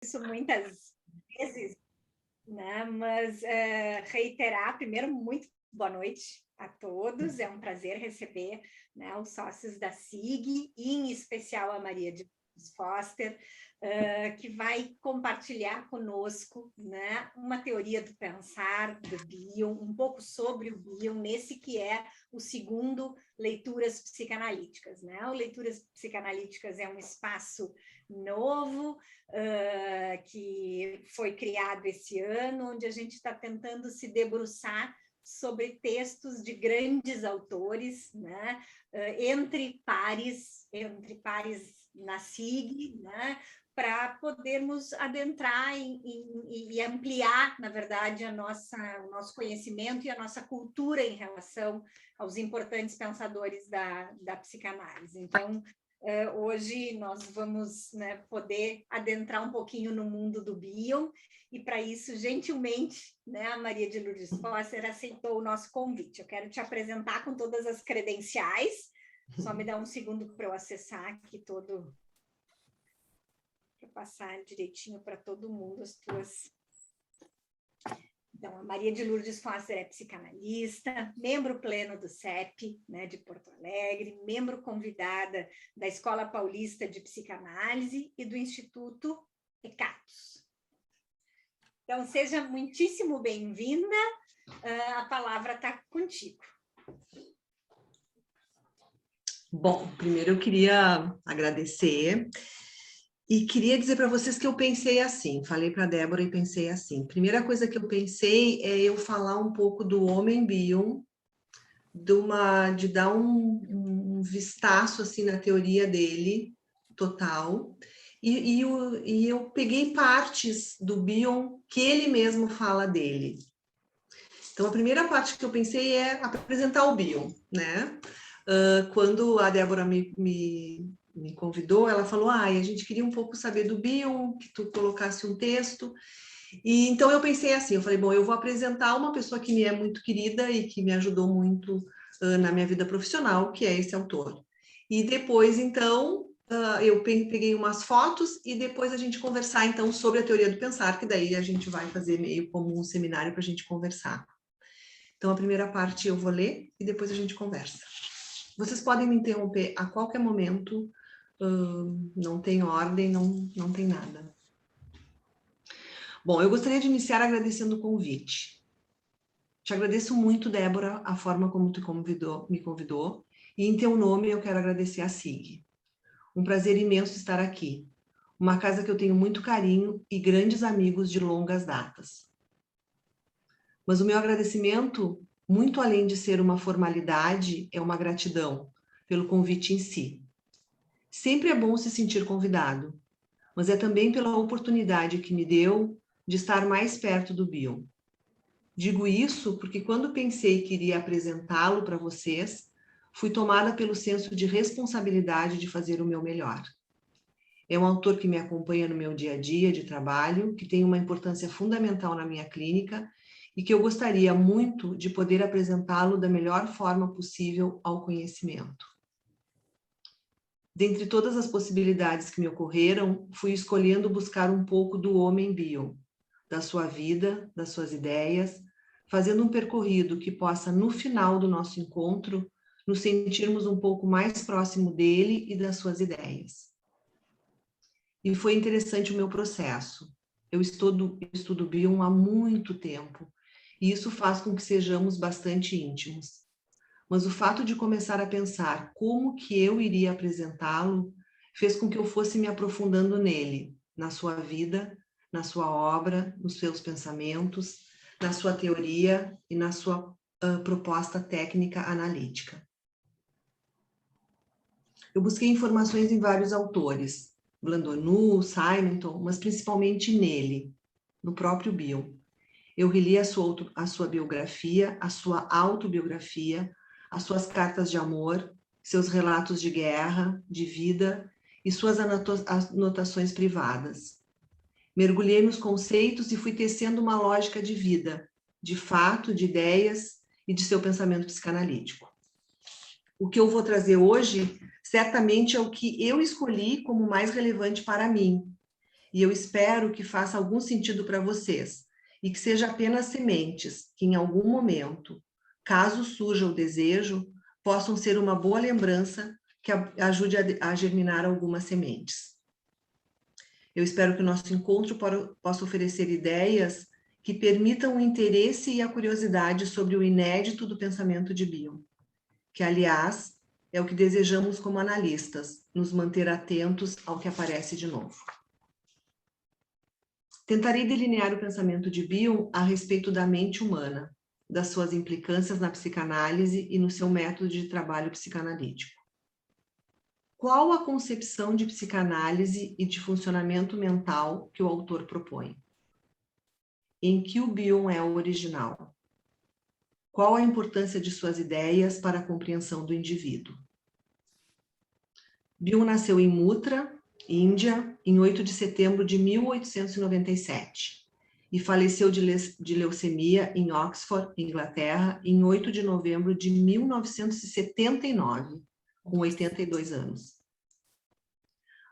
isso muitas vezes, né? Mas reiterar, primeiro, muito boa noite a todos, é um prazer receber, né, os sócios da SIG, e em especial a Maria de Foster, que vai compartilhar conosco, né, uma teoria do pensar do Bion, um pouco sobre o Bion, nesse que é o segundo Leituras Psicanalíticas. Né? O Leituras Psicanalíticas é um espaço novo, que foi criado esse ano, onde a gente está tentando se debruçar sobre textos de grandes autores, né? entre pares na SIG, né? Para podermos adentrar e ampliar, na verdade, o nosso conhecimento e a nossa cultura em relação aos importantes pensadores da psicanálise. Então, hoje nós vamos, né, poder adentrar um pouquinho no mundo do Bion, e para isso, gentilmente, né, a Maria de Lourdes Foster aceitou o nosso convite. Eu quero te apresentar com todas as credenciais, só me dá um segundo para eu acessar aqui todo, para passar direitinho para todo mundo as tuas... Então, a Maria de Lourdes Foster é psicanalista, membro pleno do CEP, né, de Porto Alegre, membro convidada da Escola Paulista de Psicanálise e do Instituto ECATOS. Então, seja muitíssimo bem-vinda, a palavra está contigo. Bom, primeiro eu queria agradecer e queria dizer para vocês que eu pensei assim, falei para a Débora e pensei assim. Primeira coisa que eu pensei é eu falar um pouco do homem Bion, de dar um vistaço assim na teoria dele, total, e eu peguei partes do Bion que ele mesmo fala dele. Então, a primeira parte que eu pensei é apresentar o Bion, né? Quando a Débora me convidou, ela falou, a gente queria um pouco saber do Bion, que tu colocasse um texto. E então eu pensei assim, eu falei, bom, eu vou apresentar uma pessoa que me é muito querida e que me ajudou muito na minha vida profissional, que é esse autor. E depois, então, eu peguei umas fotos e depois a gente conversar, então, sobre a teoria do pensar, que daí a gente vai fazer meio como um seminário para a gente conversar. Então, a primeira parte eu vou ler e depois a gente conversa. Vocês podem me interromper a qualquer momento, não tem ordem, não tem nada. Bom, eu gostaria de iniciar agradecendo o convite. Te agradeço muito, Débora, a forma como tu me convidou, e em teu nome eu quero agradecer a SIG. Um prazer imenso estar aqui. Uma casa que eu tenho muito carinho e grandes amigos de longas datas. Mas o meu agradecimento, muito além de ser uma formalidade, é uma gratidão pelo convite em si. Sempre é bom se sentir convidado, mas é também pela oportunidade que me deu de estar mais perto do Bion. Digo isso porque quando pensei que iria apresentá-lo para vocês, fui tomada pelo senso de responsabilidade de fazer o meu melhor. É um autor que me acompanha no meu dia a dia de trabalho, que tem uma importância fundamental na minha clínica e que eu gostaria muito de poder apresentá-lo da melhor forma possível ao conhecimento. Dentre todas as possibilidades que me ocorreram, fui escolhendo buscar um pouco do homem Bion, da sua vida, das suas ideias, fazendo um percorrido que possa, no final do nosso encontro, nos sentirmos um pouco mais próximo dele e das suas ideias. E foi interessante o meu processo. Eu estudo Bion há muito tempo, e isso faz com que sejamos bastante íntimos. Mas o fato de começar a pensar como que eu iria apresentá-lo fez com que eu fosse me aprofundando nele, na sua vida, na sua obra, nos seus pensamentos, na sua teoria e na sua proposta técnica analítica. Eu busquei informações em vários autores, Blandonu, Simonton, mas principalmente nele, no próprio Bion. Eu reli a sua biografia, a sua autobiografia, as suas cartas de amor, seus relatos de guerra, de vida e suas anotações privadas. Mergulhei nos conceitos e fui tecendo uma lógica de vida, de fato, de ideias e de seu pensamento psicanalítico. O que eu vou trazer hoje, certamente, é o que eu escolhi como mais relevante para mim. e eu espero que faça algum sentido para vocês e que seja apenas sementes que, em algum momento, caso surja o desejo, possam ser uma boa lembrança que ajude a germinar algumas sementes. Eu espero que o nosso encontro possa oferecer ideias que permitam o interesse e a curiosidade sobre o inédito do pensamento de Bion, que, aliás, é o que desejamos como analistas, nos manter atentos ao que aparece de novo. Tentarei delinear o pensamento de Bion a respeito da mente humana, das suas implicâncias na psicanálise e no seu método de trabalho psicanalítico. Qual a concepção de psicanálise e de funcionamento mental que o autor propõe? Em que o Bion é o original? Qual a importância de suas ideias para a compreensão do indivíduo? Bion nasceu em Muttra, Índia, em 8 de setembro de 1897 e faleceu de leucemia em Oxford, Inglaterra, em 8 de novembro de 1979, com 82 anos.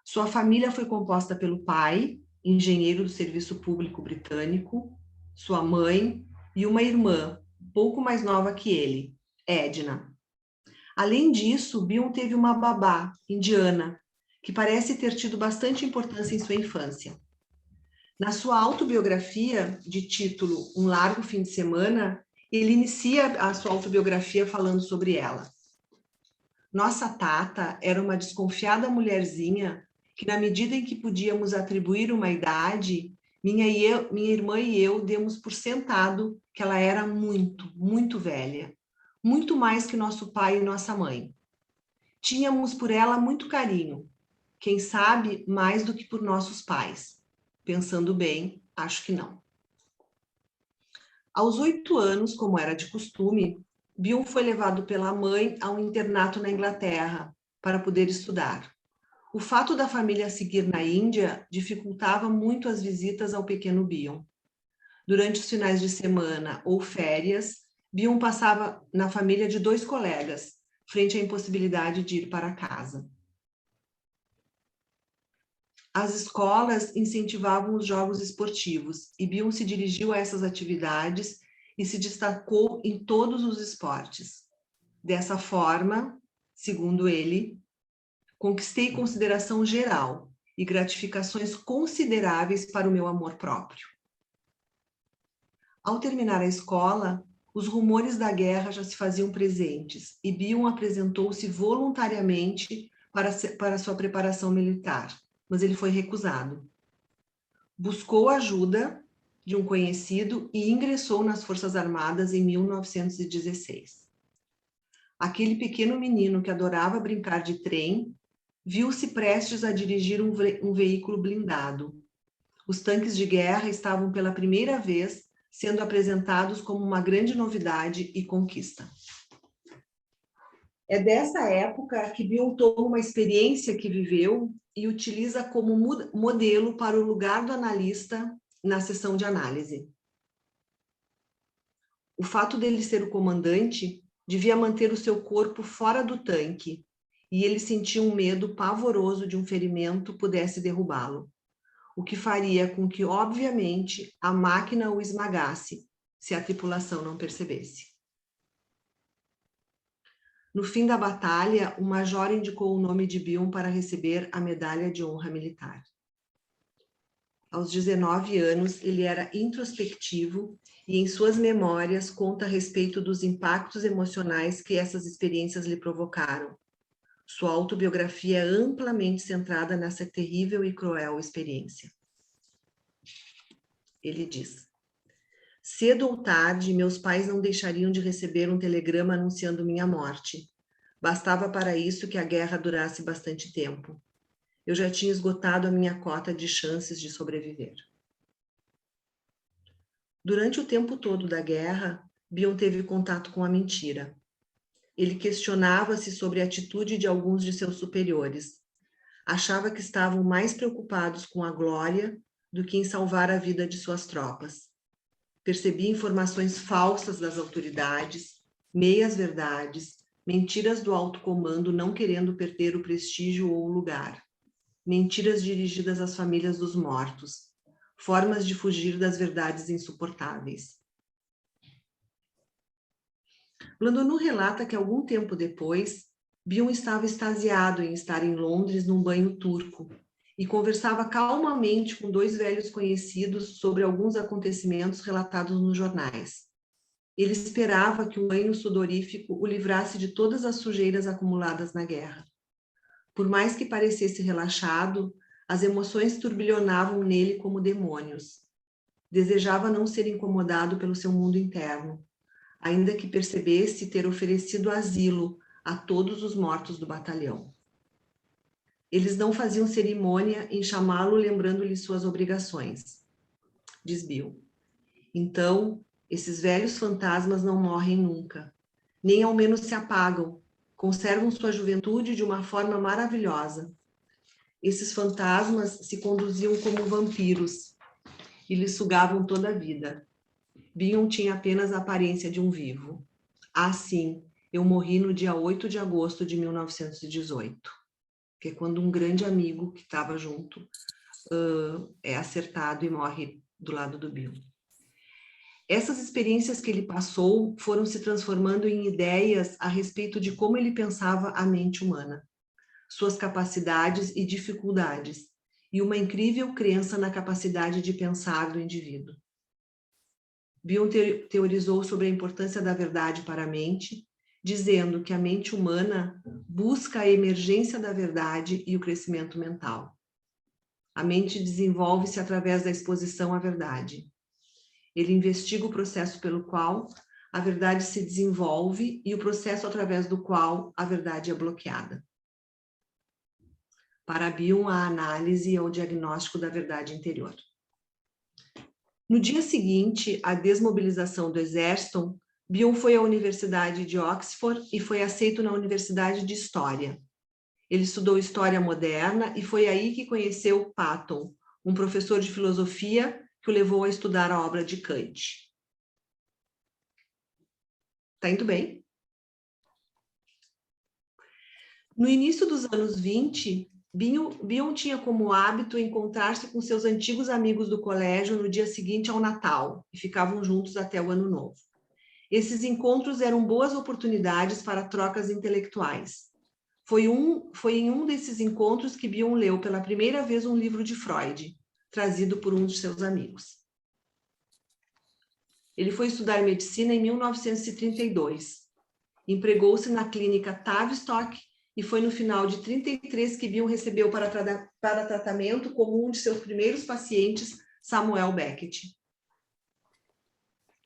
Sua família foi composta pelo pai, engenheiro do serviço público britânico, sua mãe e uma irmã, pouco mais nova que ele, Edna. Além disso, Bion teve uma babá, indiana, que parece ter tido bastante importância em sua infância. Na sua autobiografia, de título Um Largo Fim de Semana, ele inicia a sua autobiografia falando sobre ela. Nossa tata era uma desconfiada mulherzinha que, na medida em que podíamos atribuir uma idade, minha irmã e eu demos por sentado que ela era muito, muito velha, muito mais que nosso pai e nossa mãe. Tínhamos por ela muito carinho, quem sabe mais do que por nossos pais. Pensando bem, acho que não. Aos 8 anos, como era de costume, Bion foi levado pela mãe a um internato na Inglaterra para poder estudar. O fato da família seguir na Índia dificultava muito as visitas ao pequeno Bion. Durante os finais de semana ou férias, Bion passava na família de 2 colegas, frente à impossibilidade de ir para casa. As escolas incentivavam os jogos esportivos e Bion se dirigiu a essas atividades e se destacou em todos os esportes. Dessa forma, segundo ele, conquistei consideração geral e gratificações consideráveis para o meu amor próprio. Ao terminar a escola, os rumores da guerra já se faziam presentes e Bion apresentou-se voluntariamente para sua preparação militar, mas ele foi recusado. Buscou ajuda de um conhecido e ingressou nas Forças Armadas em 1916. Aquele pequeno menino que adorava brincar de trem viu-se prestes a dirigir um veículo blindado. Os tanques de guerra estavam pela primeira vez sendo apresentados como uma grande novidade e conquista. É dessa época que Bion toma uma experiência que viveu e utiliza como modelo para o lugar do analista na sessão de análise. O fato dele ser o comandante devia manter o seu corpo fora do tanque, e ele sentia um medo pavoroso de um ferimento pudesse derrubá-lo, o que faria com que, obviamente, a máquina o esmagasse, se a tripulação não percebesse. No fim da batalha, o major indicou o nome de Bion para receber a medalha de honra militar. Aos 19 anos, ele era introspectivo e, em suas memórias, conta a respeito dos impactos emocionais que essas experiências lhe provocaram. Sua autobiografia é amplamente centrada nessa terrível e cruel experiência. Ele diz: cedo ou tarde, meus pais não deixariam de receber um telegrama anunciando minha morte. Bastava para isso que a guerra durasse bastante tempo. Eu já tinha esgotado a minha cota de chances de sobreviver. Durante o tempo todo da guerra, Bion teve contato com a mentira. Ele questionava-se sobre a atitude de alguns de seus superiores. Achava que estavam mais preocupados com a glória do que em salvar a vida de suas tropas. Percebia informações falsas das autoridades, meias-verdades, mentiras do alto comando não querendo perder o prestígio ou o lugar. mentiras dirigidas às famílias dos mortos, formas de fugir das verdades insuportáveis. Blandonu relata que algum tempo depois, Bion estava extasiado em estar em Londres num banho turco e conversava calmamente com dois velhos conhecidos sobre alguns acontecimentos relatados nos jornais. Ele esperava que um banho sudorífico o livrasse de todas as sujeiras acumuladas na guerra. Por mais que parecesse relaxado, as emoções turbilhonavam nele como demônios. Desejava não ser incomodado pelo seu mundo interno, ainda que percebesse ter oferecido asilo a todos os mortos do batalhão. Eles não faziam cerimônia em chamá-lo lembrando-lhe suas obrigações, diz Bill. Então, esses velhos fantasmas não morrem nunca, nem ao menos se apagam, conservam sua juventude de uma forma maravilhosa. Esses fantasmas se conduziam como vampiros e lhe sugavam toda a vida. Bion tinha apenas a aparência de um vivo. Assim, eu morri no dia 8 de agosto de 1918, que é quando um grande amigo que estava junto é acertado e morre do lado do Bion. Essas experiências que ele passou foram se transformando em ideias a respeito de como ele pensava a mente humana, suas capacidades e dificuldades, e uma incrível crença na capacidade de pensar do indivíduo. Bion teorizou sobre a importância da verdade para a mente, dizendo que a mente humana busca a emergência da verdade e o crescimento mental. A mente desenvolve-se através da exposição à verdade. Ele investiga o processo pelo qual a verdade se desenvolve e o processo através do qual a verdade é bloqueada. Para Bion, a análise é o diagnóstico da verdade interior. No dia seguinte à desmobilização do exército, Bion foi à Universidade de Oxford e foi aceito na Universidade de História. Ele estudou História Moderna e foi aí que conheceu Patton, um professor de filosofia que o levou a estudar a obra de Kant. Tá indo bem? No início dos anos 20, Bion tinha como hábito encontrar-se com seus antigos amigos do colégio no dia seguinte ao Natal e ficavam juntos até o Ano Novo. Esses encontros eram boas oportunidades para trocas intelectuais. Foi em um desses encontros que Bion leu pela primeira vez um livro de Freud, trazido por um de seus amigos. Ele foi estudar medicina em 1932. Empregou-se na clínica Tavistock e foi no final de 33 que Bion recebeu para tratamento como um de seus primeiros pacientes, Samuel Beckett.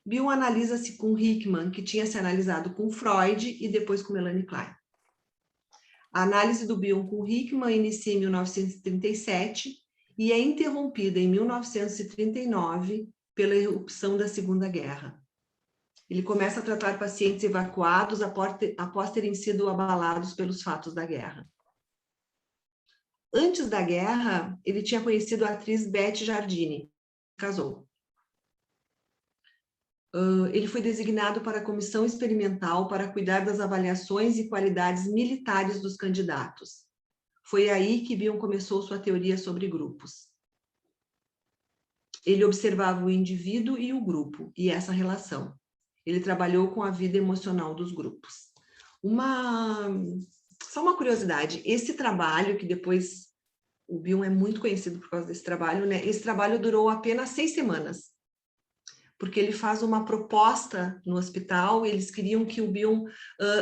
Bion analisa-se com Hickman, que tinha se analisado com Freud e depois com Melanie Klein. A análise do Bion com Hickman inicia em 1937 e é interrompida em 1939 pela erupção da Segunda Guerra. Ele começa a tratar pacientes evacuados após terem sido abalados pelos fatos da guerra. Antes da guerra, ele tinha conhecido a atriz Bette Jardine, casou. Ele foi designado para a comissão experimental para cuidar das avaliações e qualidades militares dos candidatos. Foi aí que Bion começou sua teoria sobre grupos. Ele observava o indivíduo e o grupo, e essa relação. Ele trabalhou com a vida emocional dos grupos. Só uma curiosidade, esse trabalho, que depois o Bion é muito conhecido por causa desse trabalho, né? Esse trabalho durou apenas 6 semanas. Porque ele faz uma proposta no hospital, eles queriam que o Bion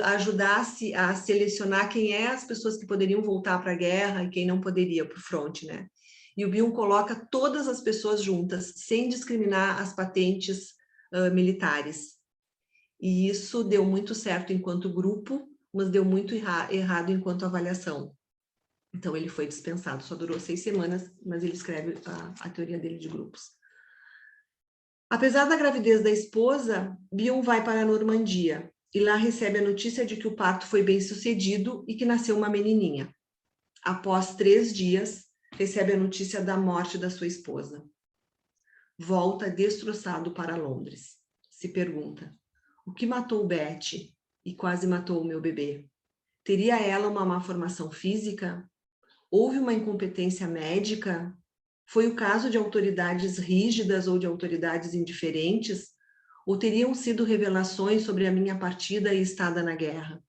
ajudasse a selecionar quem é as pessoas que poderiam voltar para a guerra e quem não poderia para o fronte, né? E o Bion coloca todas as pessoas juntas, sem discriminar as patentes militares. E isso deu muito certo enquanto grupo, mas deu muito errado enquanto avaliação. Então ele foi dispensado, só durou 6 semanas, mas ele escreve a teoria dele de grupos. Apesar da gravidez da esposa, Bion vai para a Normandia e lá recebe a notícia de que o parto foi bem sucedido e que nasceu uma menininha. Após 3 dias, recebe a notícia da morte da sua esposa. Volta destroçado para Londres. Se pergunta: o que matou Bette e quase matou o meu bebê? Teria ela uma má formação física? Houve uma incompetência médica? Foi o caso de autoridades rígidas ou de autoridades indiferentes? Ou teriam sido revelações sobre a minha partida e estada na guerra?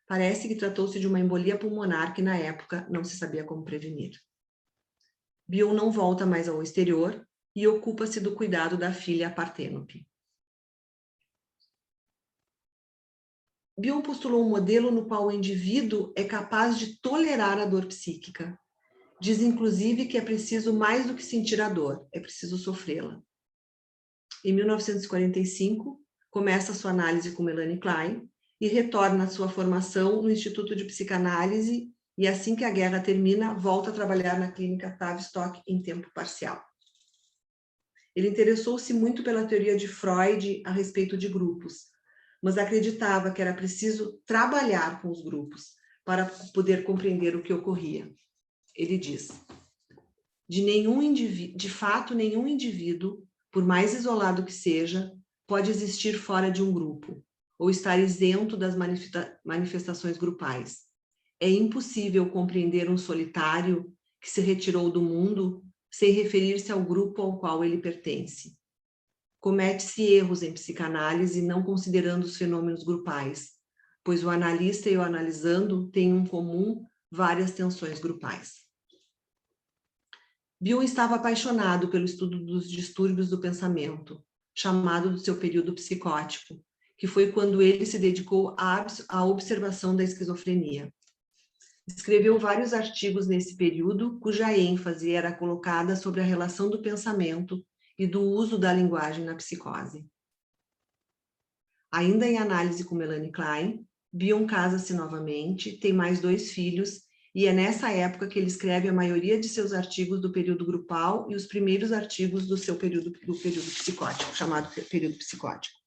Parece que tratou-se de uma embolia pulmonar que, na época, não se sabia como prevenir. Bion não volta mais ao exterior e ocupa-se do cuidado da filha Partênope. Bion postulou um modelo no qual o indivíduo é capaz de tolerar a dor psíquica. Diz, inclusive, que é preciso mais do que sentir a dor, é preciso sofrê-la. Em 1945, começa sua análise com Melanie Klein e retorna à sua formação no Instituto de Psicanálise e, assim que a guerra termina, volta a trabalhar na clínica Tavistock em tempo parcial. Ele interessou-se muito pela teoria de Freud a respeito de grupos, mas acreditava que era preciso trabalhar com os grupos para poder compreender o que ocorria. Ele diz: de fato, nenhum indivíduo, por mais isolado que seja, pode existir fora de um grupo, ou estar isento das manifestações grupais. É impossível compreender um solitário que se retirou do mundo sem referir-se ao grupo ao qual ele pertence. Comete-se erros em psicanálise não considerando os fenômenos grupais, pois o analista e o analisando têm em comum várias tensões grupais. Bion estava apaixonado pelo estudo dos distúrbios do pensamento, chamado do seu período psicótico, que foi quando ele se dedicou à observação da esquizofrenia. Escreveu vários artigos nesse período, cuja ênfase era colocada sobre a relação do pensamento e do uso da linguagem na psicose. Ainda em análise com Melanie Klein, Bion casa-se novamente, tem mais 2 filhos, e é nessa época que ele escreve a maioria de seus artigos do período grupal e os primeiros artigos do seu período psicótico, chamado período psicótico.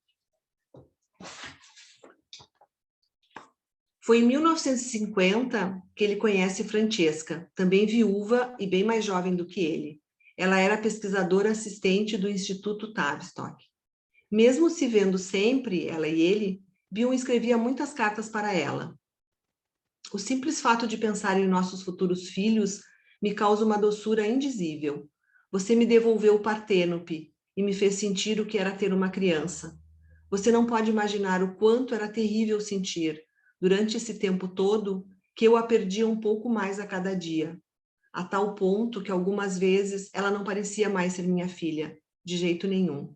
Foi em 1950 que ele conhece Francesca, também viúva e bem mais jovem do que ele. Ela era pesquisadora assistente do Instituto Tavistock. Mesmo se vendo sempre, ela e ele, Bion escrevia muitas cartas para ela. O simples fato de pensar em nossos futuros filhos me causa uma doçura indizível. Você me devolveu Partênope e me fez sentir o que era ter uma criança. Você não pode imaginar o quanto era terrível sentir, durante esse tempo todo, que eu a perdia um pouco mais a cada dia, a tal ponto que algumas vezes ela não parecia mais ser minha filha, de jeito nenhum.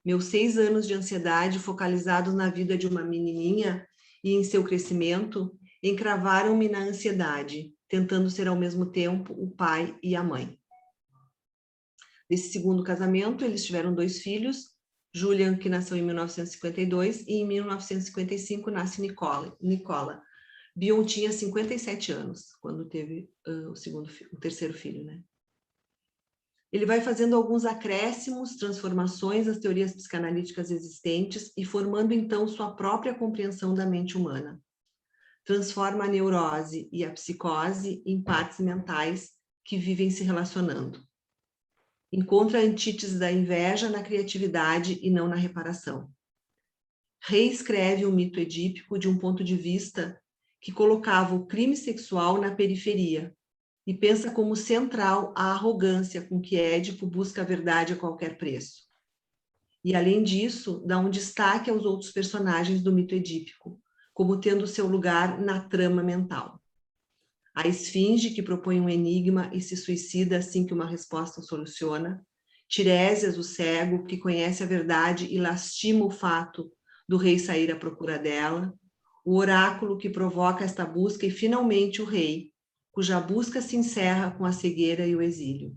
Meus 6 anos de ansiedade focalizados na vida de uma menininha e em seu crescimento encravaram-me na ansiedade, tentando ser ao mesmo tempo o pai e a mãe. Desse segundo casamento, eles tiveram 2 filhos, Julian, que nasceu em 1952, e em 1955 nasce Nicola. Bion tinha 57 anos quando teve o terceiro filho, né? Ele vai fazendo alguns acréscimos, transformações às teorias psicanalíticas existentes e formando então sua própria compreensão da mente humana. Transforma a neurose e a psicose em partes mentais que vivem se relacionando. Encontra a antítese da inveja na criatividade e não na reparação. Reescreve o mito edípico de um ponto de vista que colocava o crime sexual na periferia e pensa como central a arrogância com que Édipo busca a verdade a qualquer preço. E, além disso, dá um destaque aos outros personagens do mito edípico, como tendo seu lugar na trama mental. A esfinge, que propõe um enigma e se suicida assim que uma resposta o soluciona. Tiresias, o cego, que conhece a verdade e lastima o fato do rei sair à procura dela. O oráculo, que provoca esta busca, e, finalmente, o rei, cuja busca se encerra com a cegueira e o exílio.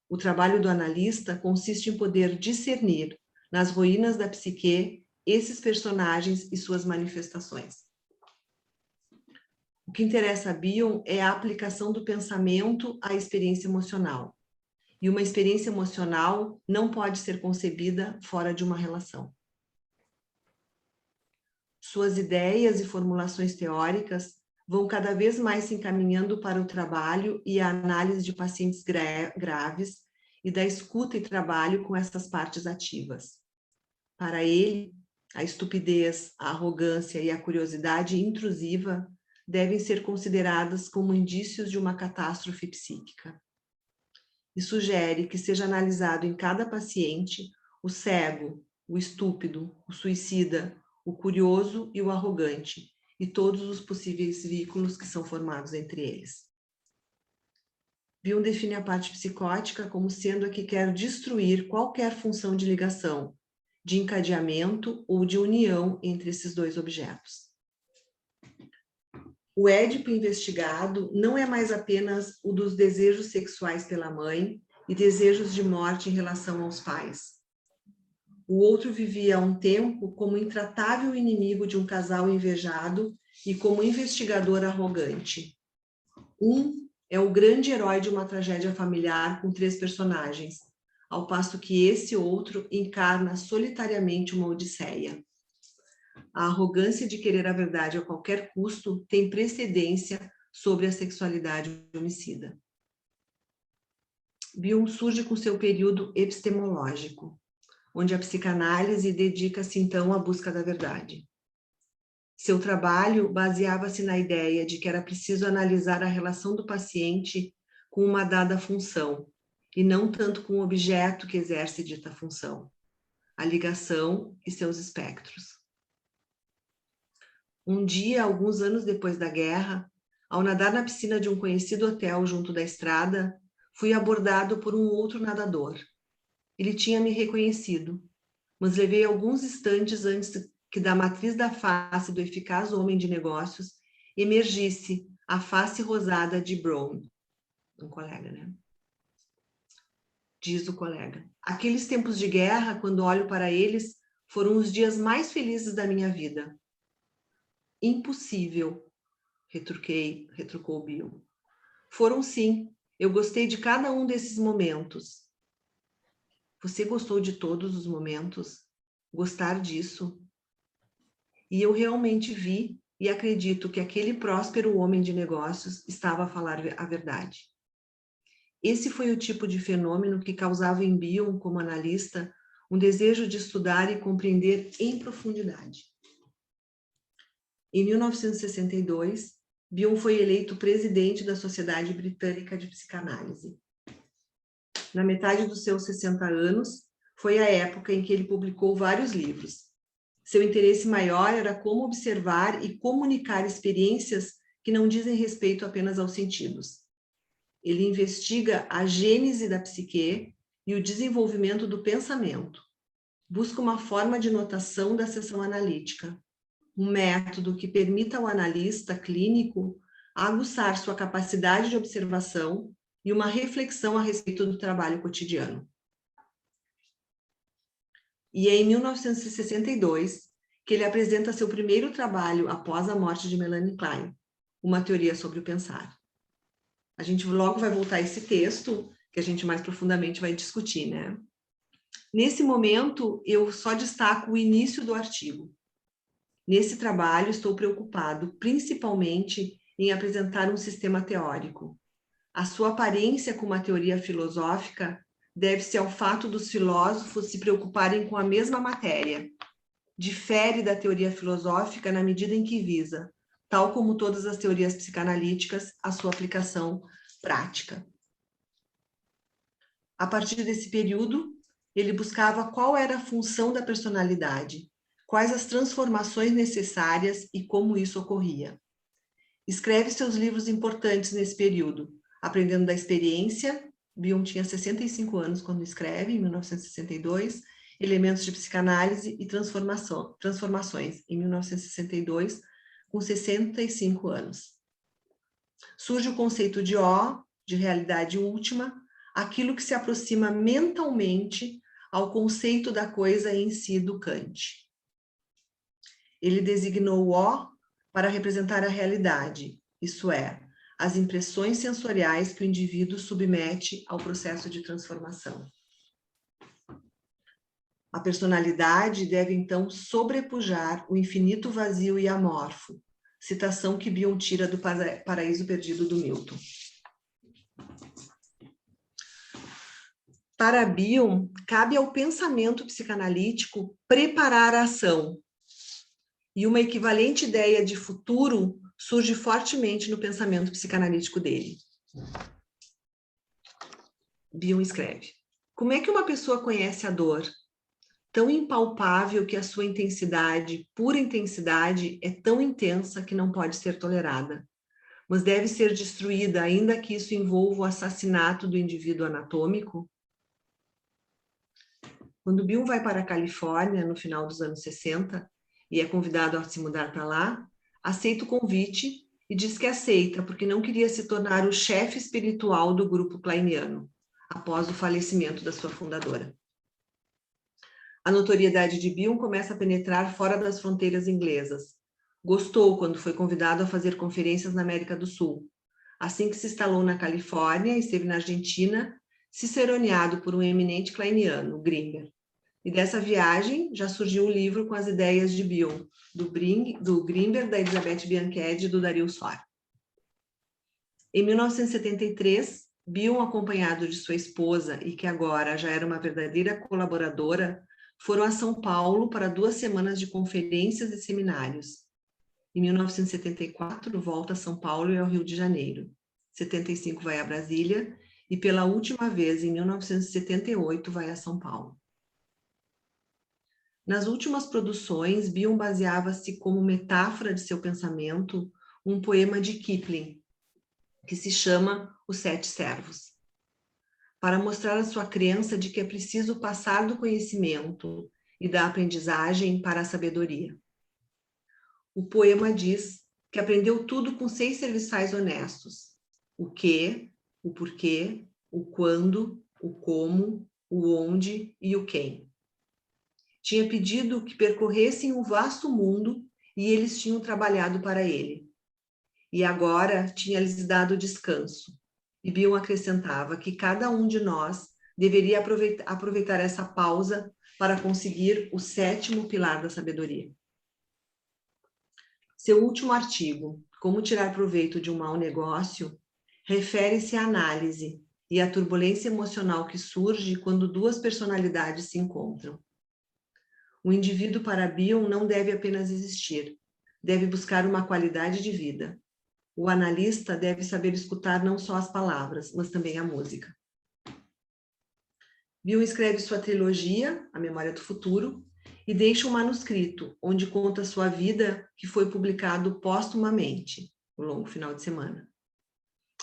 O trabalho do analista consiste em poder discernir, nas ruínas da psique, esses personagens e suas manifestações. O que interessa a Bion é a aplicação do pensamento à experiência emocional. E uma experiência emocional não pode ser concebida fora de uma relação. Suas ideias e formulações teóricas vão cada vez mais se encaminhando para o trabalho e a análise de pacientes graves e da escuta e trabalho com essas partes ativas. Para ele, a estupidez, a arrogância e a curiosidade intrusiva devem ser consideradas como indícios de uma catástrofe psíquica. E sugere que seja analisado em cada paciente o cego, o estúpido, o suicida, o curioso e o arrogante, e todos os possíveis vínculos que são formados entre eles. Bion define a parte psicótica como sendo a que quer destruir qualquer função de ligação, de encadeamento ou de união entre esses dois objetos. O Édipo investigado não é mais apenas o dos desejos sexuais pela mãe e desejos de morte em relação aos pais. O outro vivia há um tempo como intratável inimigo de um casal invejado e como investigador arrogante. Um é o grande herói de uma tragédia familiar com 3 personagens, ao passo que esse outro encarna solitariamente uma odisseia. A arrogância de querer a verdade a qualquer custo tem precedência sobre a sexualidade homicida. Bion surge com seu período epistemológico, onde a psicanálise dedica-se então à busca da verdade. Seu trabalho baseava-se na ideia de que era preciso analisar a relação do paciente com uma dada função, e não tanto com o objeto que exerce dita função, a ligação e seus espectros. Um dia, alguns anos depois da guerra, ao nadar na piscina de um conhecido hotel junto da estrada, fui abordado por um outro nadador. Ele tinha me reconhecido, mas levei alguns instantes antes que da matriz da face do eficaz homem de negócios emergisse a face rosada de Brown, um colega, né? Diz o colega. Aqueles tempos de guerra, quando olho para eles, foram os dias mais felizes da minha vida. Impossível, retrucou Bion. Foram sim, eu gostei de cada um desses momentos. Você gostou de todos os momentos? Gostar disso? E eu realmente vi e acredito que aquele próspero homem de negócios estava a falar a verdade. Esse foi o tipo de fenômeno que causava em Bion, como analista, um desejo de estudar e compreender em profundidade. Em 1962, Bion foi eleito presidente da Sociedade Britânica de Psicanálise. Na metade dos seus 60 anos, foi a época em que ele publicou vários livros. Seu interesse maior era como observar e comunicar experiências que não dizem respeito apenas aos sentidos. Ele investiga a gênese da psique e o desenvolvimento do pensamento. Busca uma forma de notação da seção analítica, um método que permita ao analista clínico aguçar sua capacidade de observação e uma reflexão a respeito do trabalho cotidiano. E é em 1962 que ele apresenta seu primeiro trabalho após a morte de Melanie Klein, Uma Teoria sobre o Pensar. A gente logo vai voltar a esse texto, que a gente mais profundamente vai discutir, né? Nesse momento, eu só destaco o início do artigo. Nesse trabalho, estou preocupado principalmente em apresentar um sistema teórico. A sua aparência como uma teoria filosófica deve-se ao fato dos filósofos se preocuparem com a mesma matéria. Difere da teoria filosófica na medida em que visa, tal como todas as teorias psicanalíticas, a sua aplicação prática. A partir desse período, ele buscava qual era a função da personalidade, quais as transformações necessárias e como isso ocorria. Escreve seus livros importantes nesse período, Aprendendo da Experiência, Bion tinha 65 anos quando escreve, em 1962, Elementos de Psicanálise e Transformações, em 1962, com 65 anos. Surge o conceito de O, de realidade última, aquilo que se aproxima mentalmente ao conceito da coisa em si do Kant. Ele designou o O para representar a realidade, isso é, as impressões sensoriais que o indivíduo submete ao processo de transformação. A personalidade deve, então, sobrepujar o infinito vazio e amorfo, citação que Bion tira do Paraíso Perdido do Milton. Para Bion, cabe ao pensamento psicanalítico preparar a ação, e uma equivalente ideia de futuro surge fortemente no pensamento psicanalítico dele. Bion escreve: como é que uma pessoa conhece a dor, tão impalpável que a sua intensidade, pura intensidade, é tão intensa que não pode ser tolerada, mas deve ser destruída, ainda que isso envolva o assassinato do indivíduo anatômico? Quando Bion vai para a Califórnia, no final dos anos 60, e é convidado a se mudar para lá, aceita o convite e diz que aceita, porque não queria se tornar o chefe espiritual do grupo kleiniano, após o falecimento da sua fundadora. A notoriedade de Bion começa a penetrar fora das fronteiras inglesas. Gostou quando foi convidado a fazer conferências na América do Sul. Assim que se instalou na Califórnia, esteve na Argentina, ciceroneado por um eminente kleiniano, Grimber. E dessa viagem já surgiu um livro com as ideias de Bion, do Grimber, da Elizabeth Bianchetti e do Dario Sfar. Em 1973, Bion, acompanhado de sua esposa e que agora já era uma verdadeira colaboradora, foram a São Paulo para 2 semanas de conferências e seminários. Em 1974, volta a São Paulo e ao Rio de Janeiro. Em 75, vai a Brasília e, pela última vez, em 1978, vai a São Paulo. Nas últimas produções, Bion baseava-se como metáfora de seu pensamento um poema de Kipling, que se chama Os Sete Servos, para mostrar a sua crença de que é preciso passar do conhecimento e da aprendizagem para a sabedoria. O poema diz que aprendeu tudo com 6 serviçais honestos: o que, o porquê, o quando, o como, o onde e o quem. Tinha pedido que percorressem o vasto mundo e eles tinham trabalhado para ele. E agora tinha lhes dado descanso. E Bion acrescentava que cada um de nós deveria aproveitar essa pausa para conseguir o 7º pilar da sabedoria. Seu último artigo, Como Tirar Proveito de um Mau Negócio, refere-se à análise e à turbulência emocional que surge quando 2 personalidades se encontram. O indivíduo, para Bion, não deve apenas existir, deve buscar uma qualidade de vida. O analista deve saber escutar não só as palavras, mas também a música. Bion escreve sua trilogia, A Memória do Futuro, e deixa um manuscrito, onde conta sua vida, que foi publicado póstumamente, O Longo Final de Semana.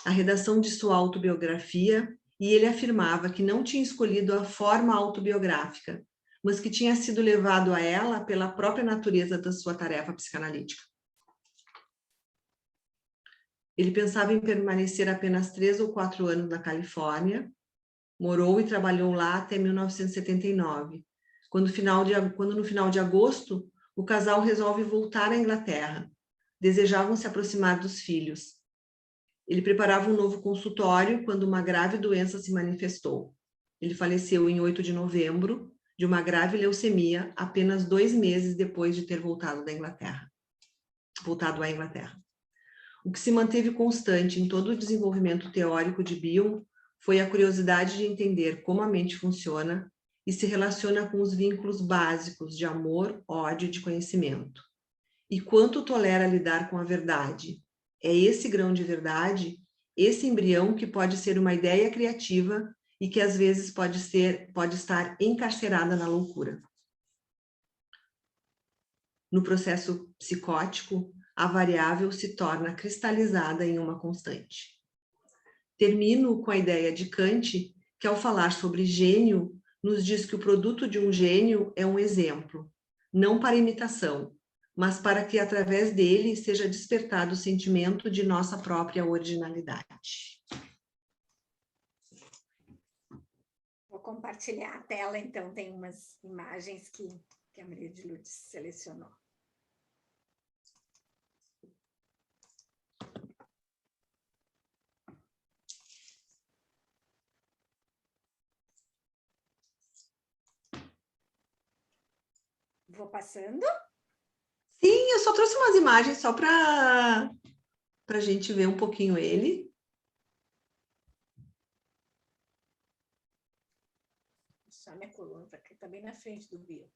A redação de sua autobiografia, e ele afirmava que não tinha escolhido a forma autobiográfica, mas que tinha sido levado a ela pela própria natureza da sua tarefa psicanalítica. Ele pensava em permanecer apenas 3 ou 4 anos na Califórnia, morou e trabalhou lá até 1979, quando no final de agosto, o casal resolve voltar à Inglaterra. Desejavam se aproximar dos filhos. Ele preparava um novo consultório quando uma grave doença se manifestou. Ele faleceu em 8 de novembro de uma grave leucemia, apenas 2 meses depois de ter voltado à Inglaterra. O que se manteve constante em todo o desenvolvimento teórico de Bion foi a curiosidade de entender como a mente funciona e se relaciona com os vínculos básicos de amor, ódio e de conhecimento. E quanto tolera lidar com a verdade. É esse grão de verdade, esse embrião que pode ser uma ideia criativa e que às vezes pode estar encarcerada na loucura. No processo psicótico, a variável se torna cristalizada em uma constante. Termino com a ideia de Kant, que ao falar sobre gênio, nos diz que o produto de um gênio é um exemplo, não para imitação, mas para que através dele seja despertado o sentimento de nossa própria originalidade. Vou compartilhar a tela, então, tem umas imagens que a Maria de Lourdes selecionou. Vou passando? Sim, eu só trouxe umas imagens só para a gente ver um pouquinho ele. Só minha coluna, que está bem na frente do bio.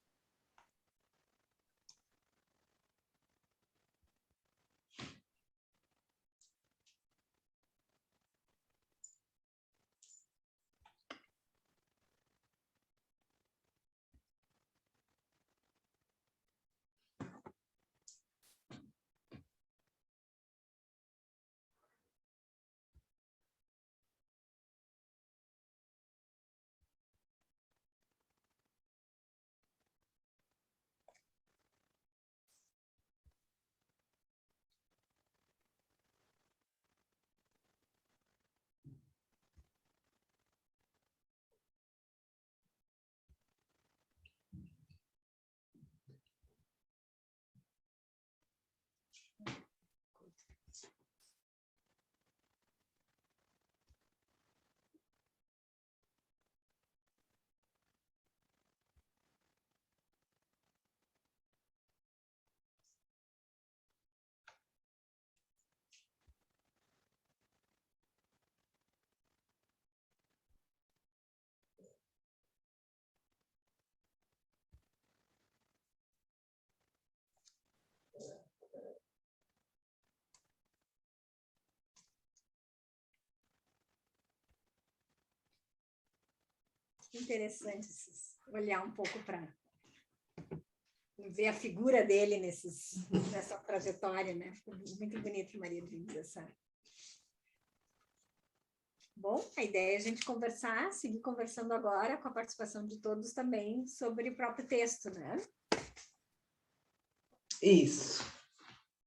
interessante olhar um pouco para ver a figura dele nessa trajetória, né? Muito bonito, Maria Diniz, essa. Bom, a ideia é a gente conversar, seguir conversando agora com a participação de todos também sobre o próprio texto, né? Isso.